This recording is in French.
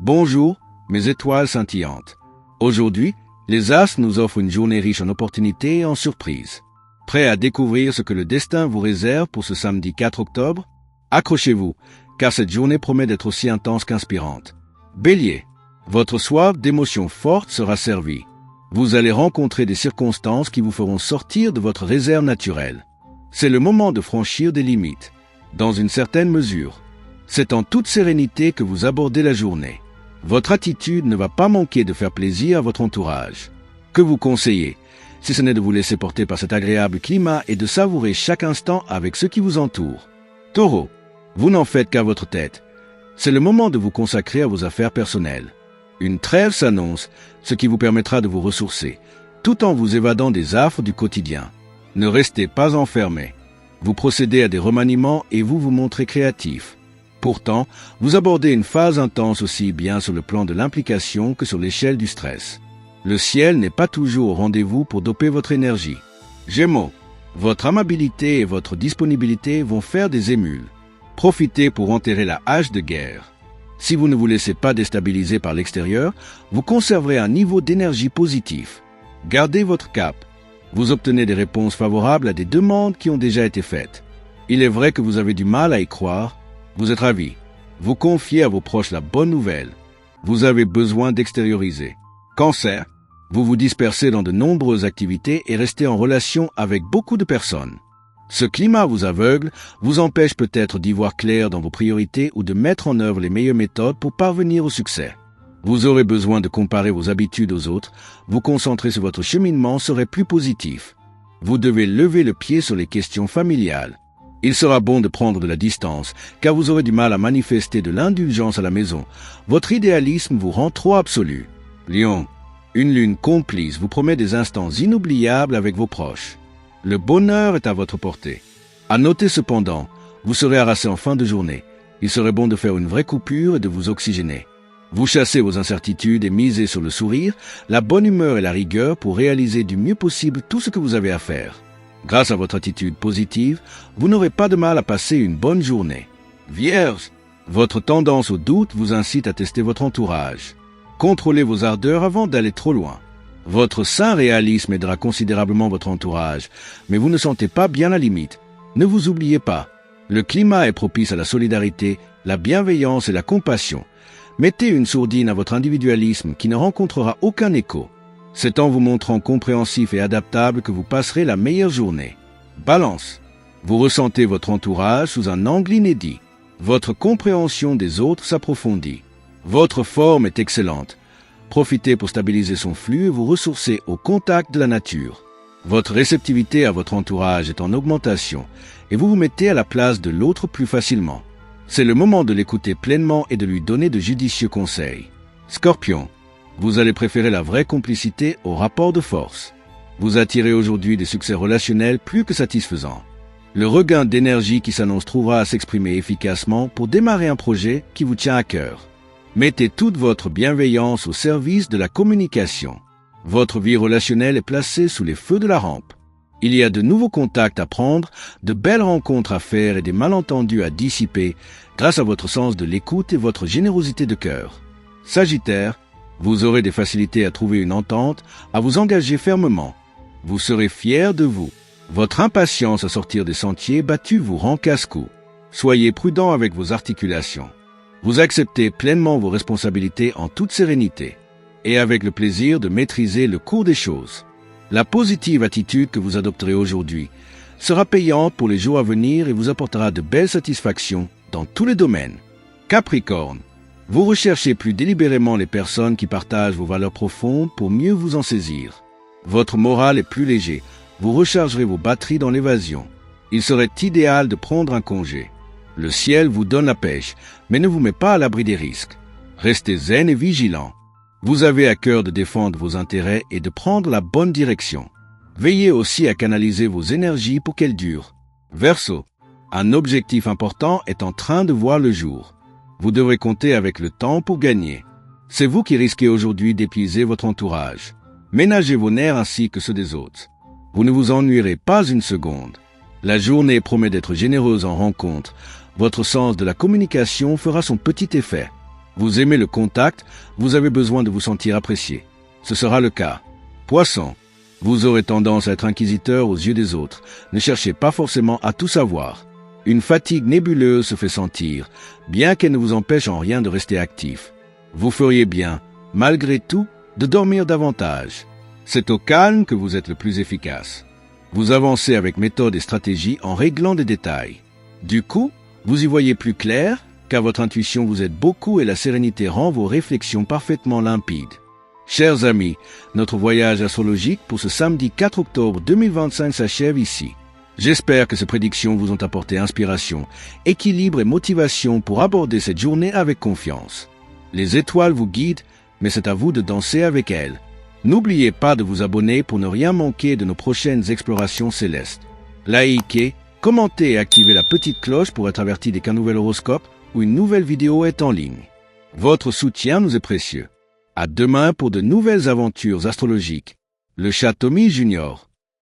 Bonjour, mes étoiles scintillantes. Aujourd'hui, les astres nous offrent une journée riche en opportunités et en surprises. Prêt à découvrir ce que le destin vous réserve pour ce samedi 4 octobre? Accrochez-vous, car cette journée promet d'être aussi intense qu'inspirante. Bélier, votre soif d'émotions fortes sera servie. Vous allez rencontrer des circonstances qui vous feront sortir de votre réserve naturelle. C'est le moment de franchir des limites, dans une certaine mesure. C'est en toute sérénité que vous abordez la journée. Votre attitude ne va pas manquer de faire plaisir à votre entourage. Que vous conseillez, si ce n'est de vous laisser porter par cet agréable climat et de savourer chaque instant avec ceux qui vous entourent. Taureau, vous n'en faites qu'à votre tête. C'est le moment de vous consacrer à vos affaires personnelles. Une trêve s'annonce, ce qui vous permettra de vous ressourcer, tout en vous évadant des affres du quotidien. Ne restez pas enfermé. Vous procédez à des remaniements et vous vous montrez créatif. Pourtant, vous abordez une phase intense aussi bien sur le plan de l'implication que sur l'échelle du stress. Le ciel n'est pas toujours au rendez-vous pour doper votre énergie. Gémeaux, votre amabilité et votre disponibilité vont faire des émules. Profitez pour enterrer la hache de guerre. Si vous ne vous laissez pas déstabiliser par l'extérieur, vous conserverez un niveau d'énergie positif. Gardez votre cap. Vous obtenez des réponses favorables à des demandes qui ont déjà été faites. Il est vrai que vous avez du mal à y croire. Vous êtes ravi. Vous confiez à vos proches la bonne nouvelle. Vous avez besoin d'extérioriser. Cancer, vous vous dispersez dans de nombreuses activités et restez en relation avec beaucoup de personnes. Ce climat vous aveugle, vous empêche peut-être d'y voir clair dans vos priorités ou de mettre en œuvre les meilleures méthodes pour parvenir au succès. Vous aurez besoin de comparer vos habitudes aux autres. Vous concentrer sur votre cheminement serait plus positif. Vous devez lever le pied sur les questions familiales. Il sera bon de prendre de la distance, car vous aurez du mal à manifester de l'indulgence à la maison. Votre idéalisme vous rend trop absolu. Lion, une lune complice vous promet des instants inoubliables avec vos proches. Le bonheur est à votre portée. À noter cependant, vous serez harassé en fin de journée. Il serait bon de faire une vraie coupure et de vous oxygéner. Vous chassez vos incertitudes et misez sur le sourire, la bonne humeur et la rigueur pour réaliser du mieux possible tout ce que vous avez à faire. Grâce à votre attitude positive, vous n'aurez pas de mal à passer une bonne journée. Vierge, votre tendance au doute vous incite à tester votre entourage. Contrôlez vos ardeurs avant d'aller trop loin. Votre sain réalisme aidera considérablement votre entourage, mais vous ne sentez pas bien la limite. Ne vous oubliez pas. Le climat est propice à la solidarité, la bienveillance et la compassion. Mettez une sourdine à votre individualisme qui ne rencontrera aucun écho. C'est en vous montrant compréhensif et adaptable que vous passerez la meilleure journée. Balance, vous ressentez votre entourage sous un angle inédit. Votre compréhension des autres s'approfondit. Votre forme est excellente. Profitez pour stabiliser son flux et vous ressourcer au contact de la nature. Votre réceptivité à votre entourage est en augmentation et vous vous mettez à la place de l'autre plus facilement. C'est le moment de l'écouter pleinement et de lui donner de judicieux conseils. Scorpion, vous allez préférer la vraie complicité au rapport de force. Vous attirez aujourd'hui des succès relationnels plus que satisfaisants. Le regain d'énergie qui s'annonce trouvera à s'exprimer efficacement pour démarrer un projet qui vous tient à cœur. Mettez toute votre bienveillance au service de la communication. Votre vie relationnelle est placée sous les feux de la rampe. Il y a de nouveaux contacts à prendre, de belles rencontres à faire et des malentendus à dissiper grâce à votre sens de l'écoute et votre générosité de cœur. Sagittaire, vous aurez des facilités à trouver une entente, à vous engager fermement. Vous serez fier de vous. Votre impatience à sortir des sentiers battus vous rend casse-cou. Soyez prudent avec vos articulations. Vous acceptez pleinement vos responsabilités en toute sérénité et avec le plaisir de maîtriser le cours des choses. La positive attitude que vous adopterez aujourd'hui sera payante pour les jours à venir et vous apportera de belles satisfactions dans tous les domaines. Capricorne, vous recherchez plus délibérément les personnes qui partagent vos valeurs profondes pour mieux vous en saisir. Votre moral est plus léger. Vous rechargerez vos batteries dans l'évasion. Il serait idéal de prendre un congé. Le ciel vous donne la pêche, mais ne vous met pas à l'abri des risques. Restez zen et vigilant. Vous avez à cœur de défendre vos intérêts et de prendre la bonne direction. Veillez aussi à canaliser vos énergies pour qu'elles durent. Verseau, un objectif important est en train de voir le jour. Vous devrez compter avec le temps pour gagner. C'est vous qui risquez aujourd'hui d'épuiser votre entourage. Ménagez vos nerfs ainsi que ceux des autres. Vous ne vous ennuierez pas une seconde. La journée promet d'être généreuse en rencontres. Votre sens de la communication fera son petit effet. Vous aimez le contact, vous avez besoin de vous sentir apprécié. Ce sera le cas. Poisson, vous aurez tendance à être inquisiteur aux yeux des autres. Ne cherchez pas forcément à tout savoir. Une fatigue nébuleuse se fait sentir, bien qu'elle ne vous empêche en rien de rester actif. Vous feriez bien, malgré tout, de dormir davantage. C'est au calme que vous êtes le plus efficace. Vous avancez avec méthode et stratégie en réglant des détails. Du coup, vous y voyez plus clair, car votre intuition vous aide beaucoup et la sérénité rend vos réflexions parfaitement limpides. Chers amis, notre voyage astrologique pour ce samedi 4 octobre 2025 s'achève ici. J'espère que ces prédictions vous ont apporté inspiration, équilibre et motivation pour aborder cette journée avec confiance. Les étoiles vous guident, mais c'est à vous de danser avec elles. N'oubliez pas de vous abonner pour ne rien manquer de nos prochaines explorations célestes. Likez, commentez et activez la petite cloche pour être averti dès qu'un nouvel horoscope ou une nouvelle vidéo est en ligne. Votre soutien nous est précieux. À demain pour de nouvelles aventures astrologiques. Le chat Tommy Junior.